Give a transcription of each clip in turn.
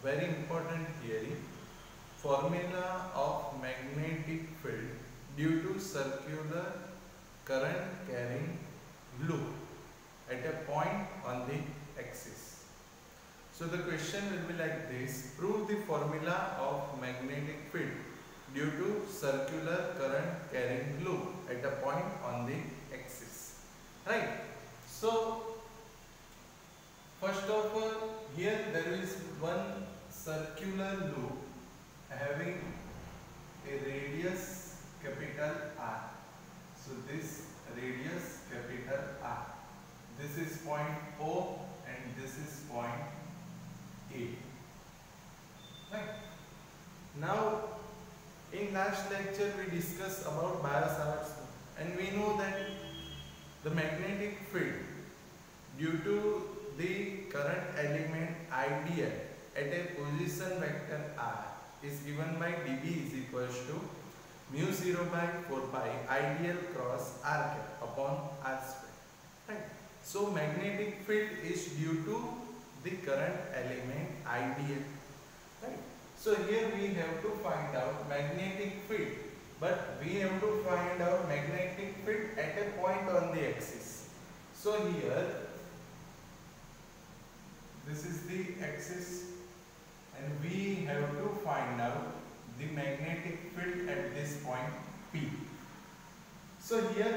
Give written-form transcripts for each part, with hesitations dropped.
very important theory, formula of magnetic field due to circular current carrying loop at a point on the axis. So the question will be like this: prove the formula of magnetic field due to circular current carrying loop at a point on the axis. Right? So first of all, here there is one circular loop having a radius capital R. So this radius capital R. This is point O and this is point A. Right. Now, in last lecture we discussed about Biot-Savart's law, and we know that the magnetic field due to the current element ideal at a position vector r is given by dB is equals to mu 0 by 4 pi ideal cross r cap upon r square. Right. So magnetic field is due to the current element ideal. Right. So here we have to find out magnetic field, but we have to find out magnetic field at a point on the axis. So here this is the axis and we have to find out the magnetic field at this point P. So here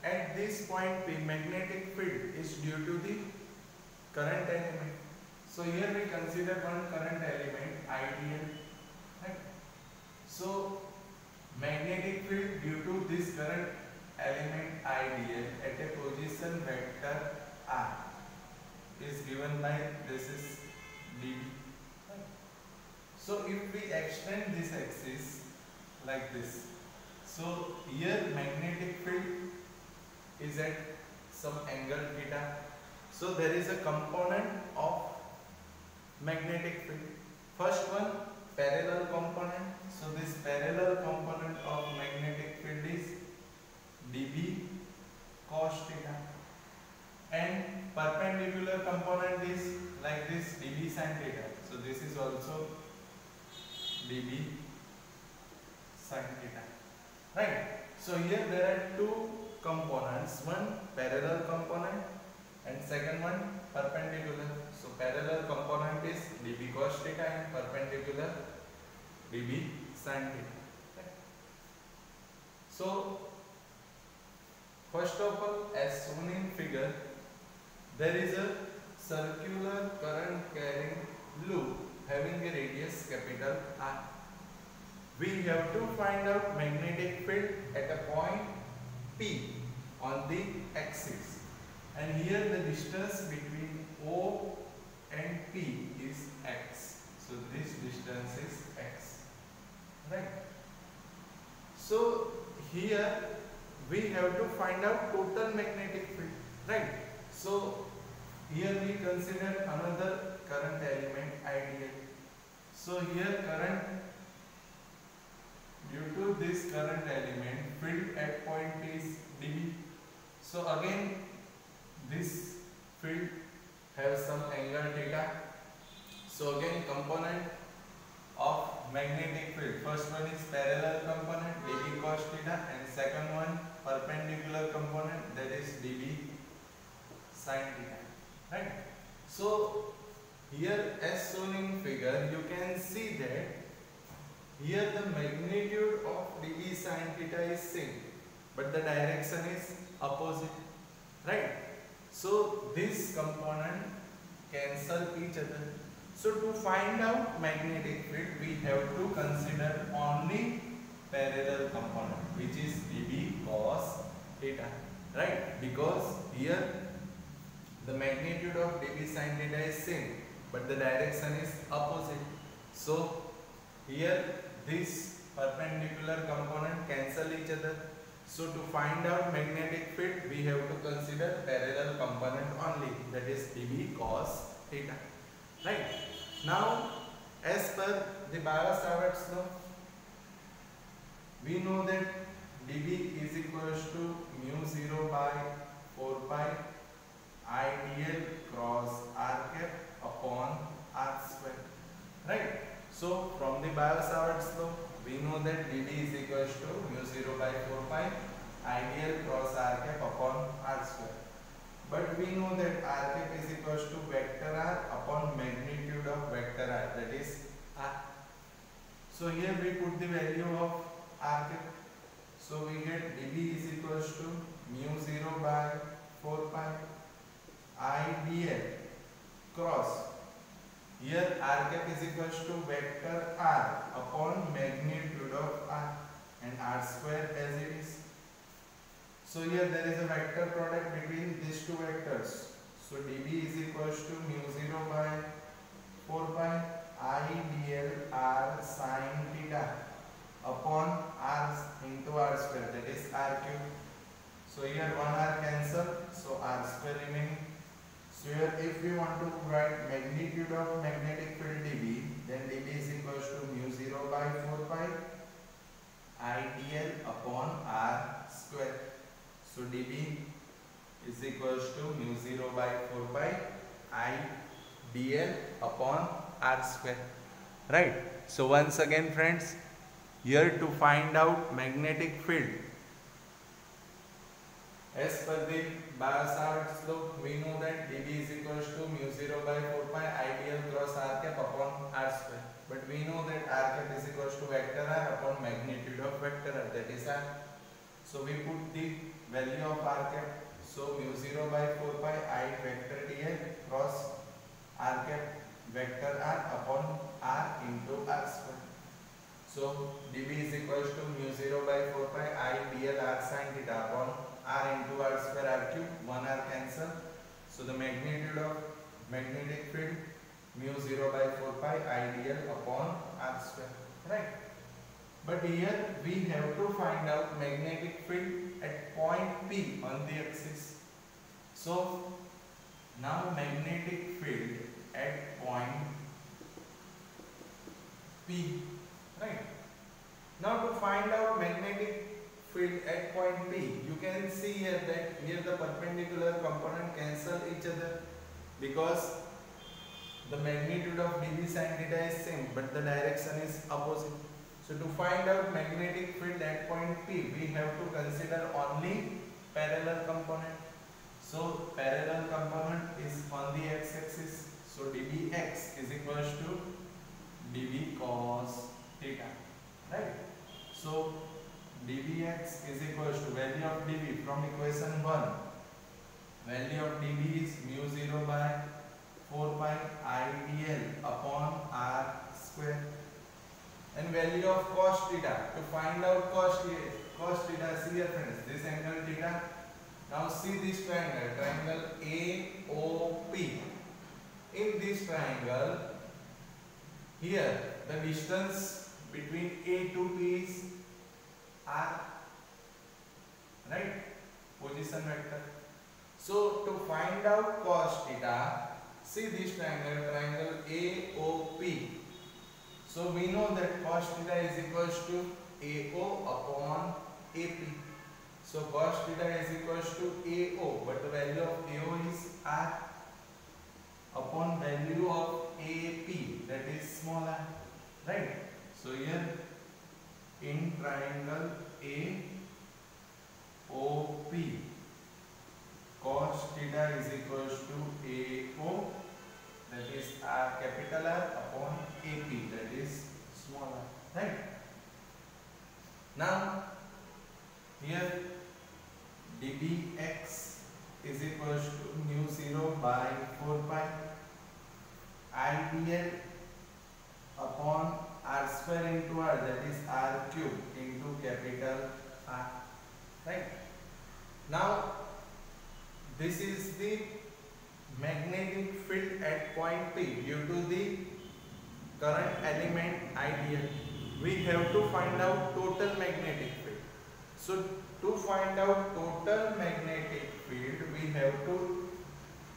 at this point P, magnetic field is due to the current element. So here we consider one current element ideal. Right? So magnetic field due to this current element ideal at a position vector r is given by this is dB. Right? So if we extend this axis like this, so here magnetic field is at some angle theta. So there is a component of magnetic field. First one, parallel component. So this parallel component of magnetic field is dB cos theta, and perpendicular component is like this dB sin theta. So this is also dB sin theta. Right. So here there are two components, one parallel component and second one perpendicular. So parallel component is dB cos theta and perpendicular dB sin theta. Right. So first of all, as shown in figure, there is a circular current carrying loop having a radius capital R. We have to find out magnetic field at a point P on the axis, and here the distance between O and P is x. So this distance is x. Right. So here we have to find out total magnetic field. Right. So here we consider another current element ideal. So here current, due to this current element, field at point P is dB. So again this field has some angle theta. So again component of magnetic field, first one is parallel component dB cos theta, and second one perpendicular component, that is dB sin theta. Right. So here as shown in figure, you can see that here the magnitude of dB sin theta is same, but the direction is opposite. Right. So this component cancel each other. So to find out magnetic field, we have to consider only parallel component, which is dB cos theta. Right. Because here the magnitude of dB sin theta is same, but the direction is opposite. So here this perpendicular component cancel each other. So to find out magnetic field, we have to consider parallel component only, that is dB cos theta. Right. Now as per the Biot-Savart's law, we know that dB is equals to mu 0 by 4 pi ideal cross r cap upon r square. Right. So from the Biot-Savart's law, we know that dB is equals to mu 0 by 4 pi ideal cross r cap upon r square. But we know that r cap is equals to vector r upon magnitude of vector r, that is r. So here we put the value of r cap. So we get dB is equals to mu 0 by 4 pi idl cross. Here r cap is equals to vector r upon magnitude of r and r square as it is. So here there is a vector product between these two vectors. So dB is equals to mu 0 by 4 pi idl r sin theta upon r into r square, that is r cube. So here 1 r cancel, so r square remaining. So here if we want to write magnitude of magnetic field dB, then dB is equals to mu 0 by 4 pi idl upon r square. So dB is equals to mu 0 by 4 pi idl upon r square. Right. So once again friends, here to find out magnetic field, as per the Biot-Savart's law, we know that dB is equals to mu 0 by 4 pi ideal cross r cap upon r square. But we know that r cap is equals to vector r upon magnitude of vector r, that is r. So we put the value of r cap. So mu 0 by 4 pi I vector dl cross r cap vector r upon r into r square. So dB is equals to mu 0 by 4 pi I dl r sin theta upon r into r square r cube, 1 r cancel. So the magnitude of magnetic field mu 0 by 4 pi idl upon r square, right? But here we have to find out magnetic field at point P on the axis. So now magnetic field at point P, right? Now to find out magnetic field at point P, you can see here that here the perpendicular component cancel each other because the magnitude of dB sin theta is same but the direction is opposite. So to find out magnetic field at point P, we have to consider only parallel component. So parallel component is on the x-axis. So dBx is equals to dB cos theta, right? So dBx is equals to value of dB from equation 1. Value of dB is mu 0 by 4 pi idl upon r square. And value of cos theta. To find out cos theta, see here friends, this angle theta. Now see this triangle AOP. In this triangle, here the distance between A to P is R, right? Position vector. So to find out cos theta, see this triangle AOP. So we know that cos theta is equals to AO upon AP. So cos theta is equals to AO, but the value of AO is R upon value of AP, that is small r, right? So here in triangle AOP, cos theta is equals to AO, that is R capital R upon AP, that is small r, right? Now here dBx is equals to mu 0 by 4 pi idl upon r square into r, that is r cube into capital R, right? Now this is the magnetic field at point P due to the current element ideal. We have to find out total magnetic field. So to find out total magnetic field, we have to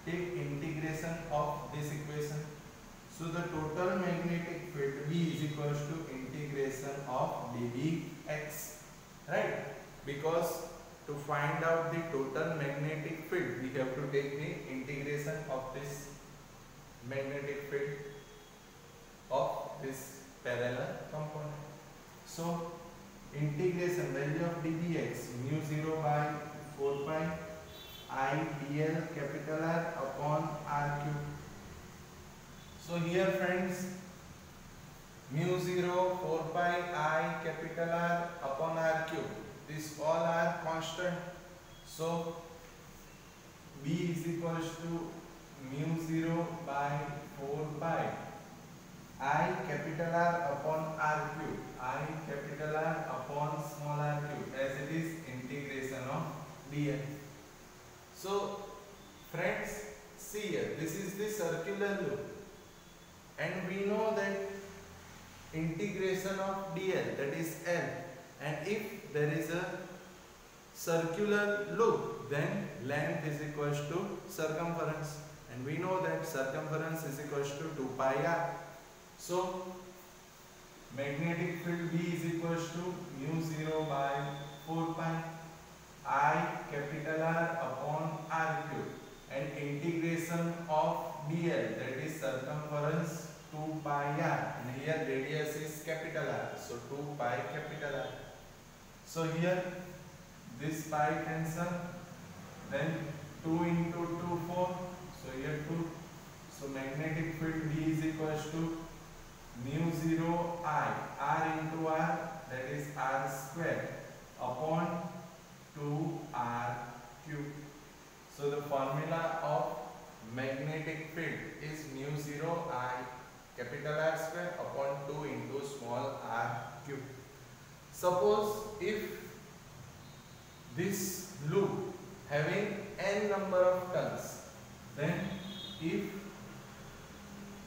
take integration of this equation. So the total magnetic field V is equals to integration of dBx, right? Because to find out the total magnetic field, we have to take the integration of this magnetic field of this parallel component. So integration value of dx mu 0 by 4 pi I dl capital R upon R cube. So here friends, mu 0 4 pi I capital R upon R cube, these all are constant. So b is equals to mu 0 by 4 pi I capital R upon R cube, I capital R upon small r cube, as it is integration of dl. So friends, see here, this is the circular loop, and we know that integration of dl, that is L, and if there is a circular loop, then length is equals to circumference, and we know that circumference is equals to 2 pi r. So magnetic field B is equals to mu 0 by 4 pi I capital R upon R cube, and integration of dl, that is circumference 2 pi r, and here radius is capital R, so 2 pi capital R. So here this pi cancel, then 2 into 2 4, so here 2. So magnetic field B is equals to mu 0 I r into r, that is r square upon 2r cube. So the formula of magnetic field is mu 0 I capital R square upon 2 into small r cube. Suppose if this loop having n number of turns, then if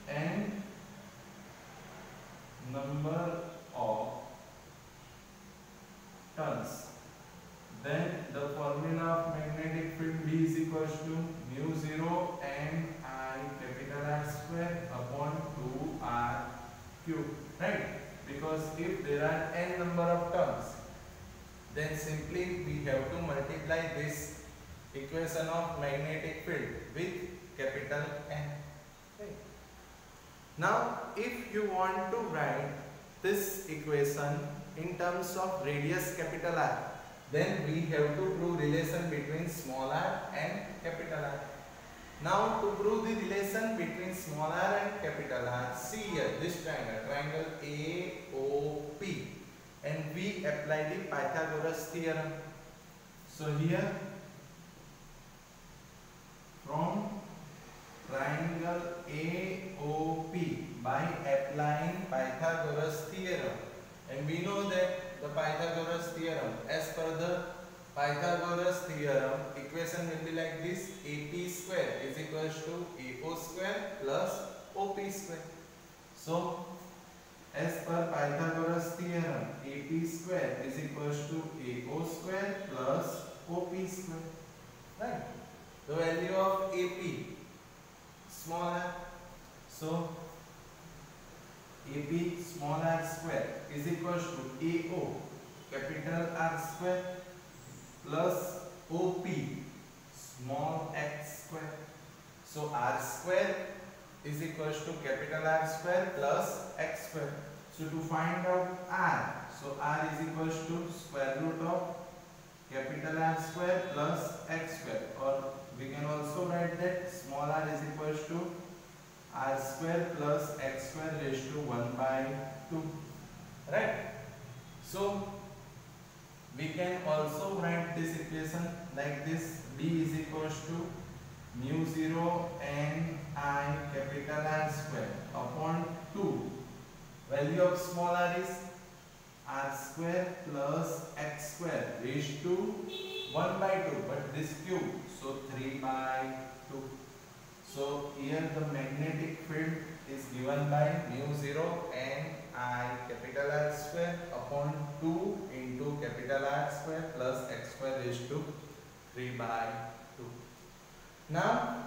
n number of turns, then the formula of magnetic field B is equals to mu 0 n I capital R square upon 2r cube, right? Because if there are n number of terms, then simply we have to multiply this equation of magnetic field with capital N. Right? Now if you want to write this equation in terms of radius capital R, then we have to prove relation between small r and capital R. Now to prove the relation between small r and capital R, see here this triangle AOP, and we apply the Pythagoras theorem. So here from triangle AOP, by applying Pythagoras theorem, and we know that the Pythagoras theorem, as per the Pythagoras theorem, equation will be like this: AP square is equals to AO square plus OP square. So as per Pythagoras theorem, AP square is equals to AO square plus OP square, right? The value of AP, small r, so AP small r square is equals to AO capital R square plus OP small x square. So R square is equals to capital R square plus x square. So to find out R, so R is equals to square root of capital R square plus x square, or we can also write that small r is equals to r square plus x square raised to 1 by 2, right? So we can also write this equation like this: b is equals to mu 0 n I capital R square upon 2, value of small r is r square plus x square raised to 1 by 2, but this cube, so 3 by 2. So here the magnetic field is given by mu 0 n I capital R square upon 2 into capital R square plus x square raised to 3 by 2. Now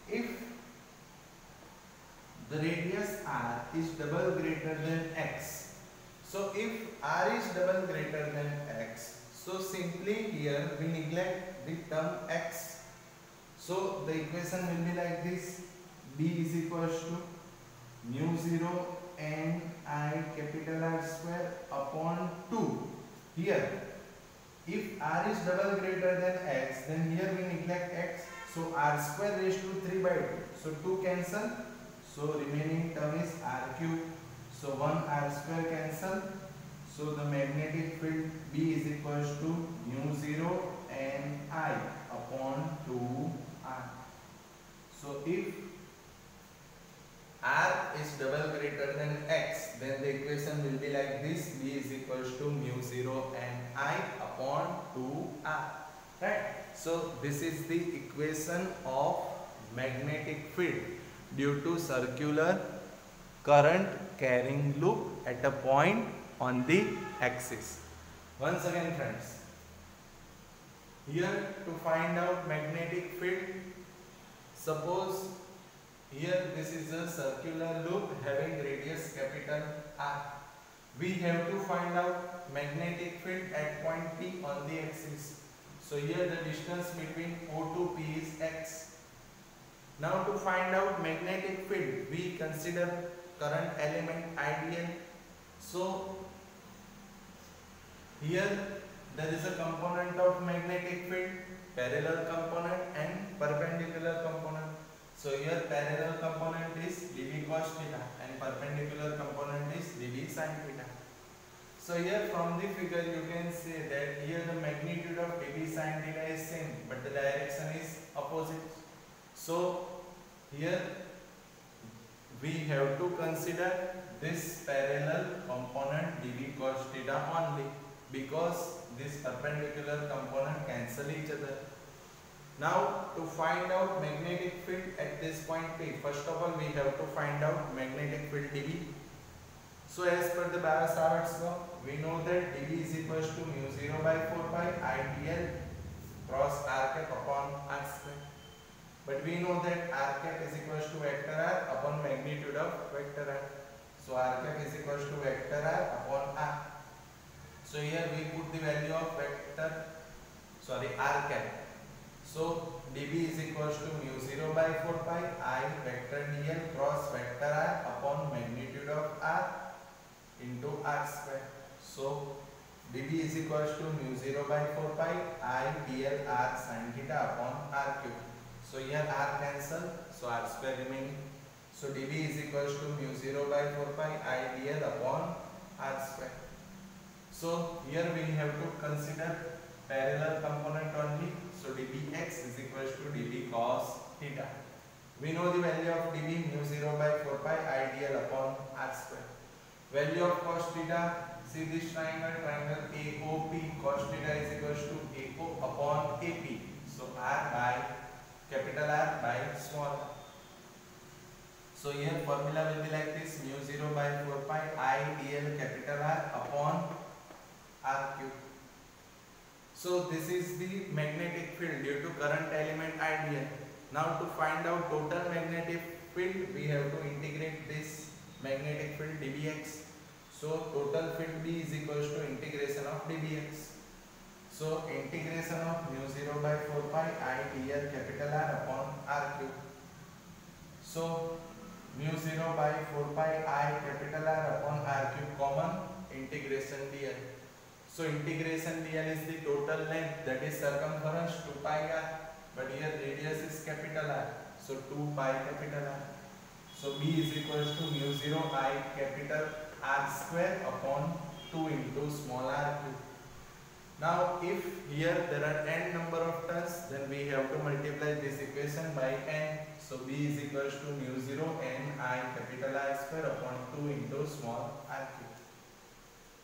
if the radius r is double greater than x, so if r is double greater than x, so simply here we neglect the term x. So the equation will be like this: b is equals to mu 0 ni capital R square upon 2. Here, if r is double greater than x, then here we neglect x. So r square raised to 3 by 2. So 2 cancel. So remaining term is r cube. So 1 r square cancel. So the magnetic field B is equals to mu 0 n I upon 2 r. So if r is double greater than x, then the equation will be like this: B is equals to mu 0 n I upon 2 r. Right? So this is the equation of magnetic field due to circular current carrying loop at a point on the axis. Once again friends, here to find out magnetic field, suppose here this is a circular loop having radius capital R. We have to find out magnetic field at point P on the axis. So here the distance between O to P is x. Now to find out magnetic field, we consider current element ideal. So here there is a component of magnetic field, parallel component and perpendicular component. So here parallel component is dB cos theta and perpendicular component is dB sin theta. So here from the figure you can say that here the magnitude of dB sin theta is same, but the direction is opposite. So here we have to consider this parallel component dB cos theta only, because this perpendicular component cancel each other. Now to find out magnetic field at this point P, first of all we have to find out magnetic field dB. So as per the Barrow-Savart's law, we know that dB is equals to mu 0 by 4 pi I dl cross r cap upon r square. But we know that r cap is equals to vector r upon magnitude of vector r. So r cap is equals to vector r upon r. So here we put the value of r cap. So dB is equals to mu 0 by 4 pi I vector dl cross vector r upon magnitude of r into r square. So dB is equals to mu 0 by 4 pi I dl r sin theta upon r cube. So here r cancel, so r square remaining. So dB is equals to mu 0 by 4 pi I dl upon r square. So here we have to consider parallel component only. So dBx is equals to dB cos theta. We know the value of dB mu 0 by 4 pi I dl upon r square. Value of cos theta, see this triangle AOP, cos theta is equals to AO upon AP. So R by capital R by small r. So here formula will be like this: mu 0 by 4 pi I dl capital R upon r cube. So this is the magnetic field due to current element ideal. Now to find out total magnetic field, we have to integrate this magnetic field dBx. So total field B is equals to integration of dBx. So integration of mu 0 by 4 pi I dl capital R upon r cube. So mu 0 by 4 pi I capital R upon r cube common, integration dl. So integration dl is the total length, that is circumference 2 pi r, but here radius is capital R. So 2 pi capital R. So B is equals to mu 0 I capital R square upon 2 into small r cube. Now if here there are n number of turns, then we have to multiply this equation by n. So B is equals to mu 0 n I capital R square upon 2 into small r cube.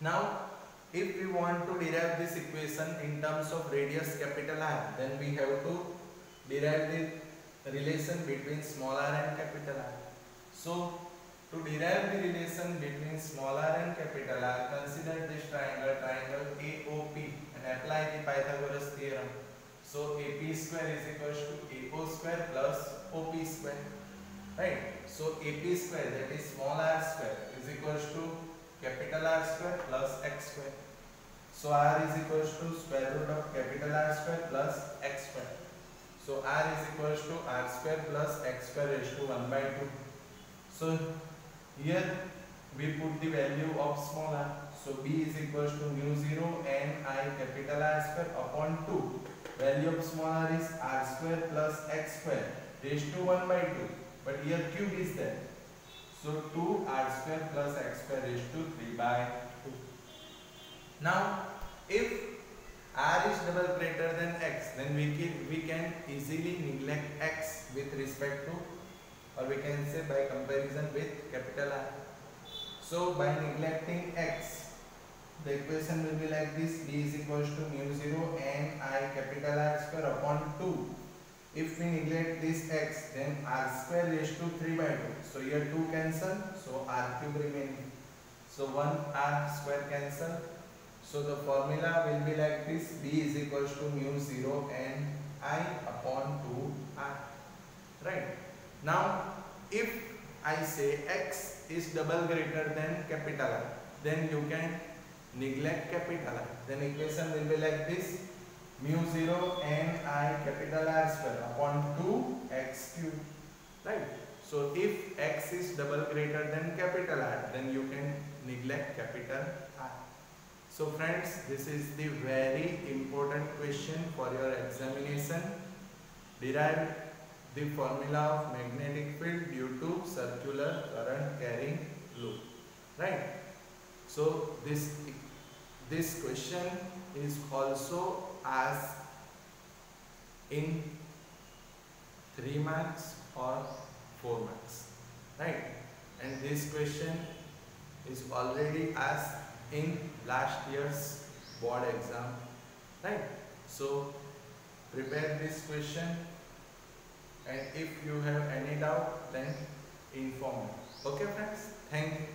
Now if we want to derive this equation in terms of radius capital R, then we have to derive the relation between small r and capital R. So to derive the relation between small r and capital R, consider this triangle AOP and apply the Pythagoras theorem. So AP square is equals to AO square plus OP square. Right? So AP square, that is small r square, is equals to capital R square plus x square. So r is equals to square root of capital R square plus x square. So r is equals to r square plus x square raised to 1 by 2. So here we put the value of small r. So b is equals to mu 0 n I capital R square upon 2. Value of small r is r square plus x square raised to 1 by 2. But here cube is there. So 2 r square plus x square raised to 3 by 2. Now if r is double greater than x, then we can easily neglect x with respect to, or we can say by comparison with capital R. So by neglecting x, the equation will be like this: b is equals to mu 0 n I capital R square upon 2. If we neglect this x, then r square raised to 3 by 2. So here 2 cancel, so r cube remaining. So 1 r square cancel. So the formula will be like this: b is equals to mu 0 n I upon 2 r. Right? Now if I say x is double greater than capital R, then you can neglect capital R. Then equation will be like this: mu 0 n I capital R square upon 2 x cube. Right? So if x is double greater than capital R, then you can neglect capital R. So friends, this is the very important question for your examination. Derive the formula of magnetic field due to circular current carrying loop. Right? So this question is also asked in 3 marks or 4 marks. Right? And this question is already asked in last year's board exam. Right? So prepare this question, and if you have any doubt, then inform me. Okay friends, thank you.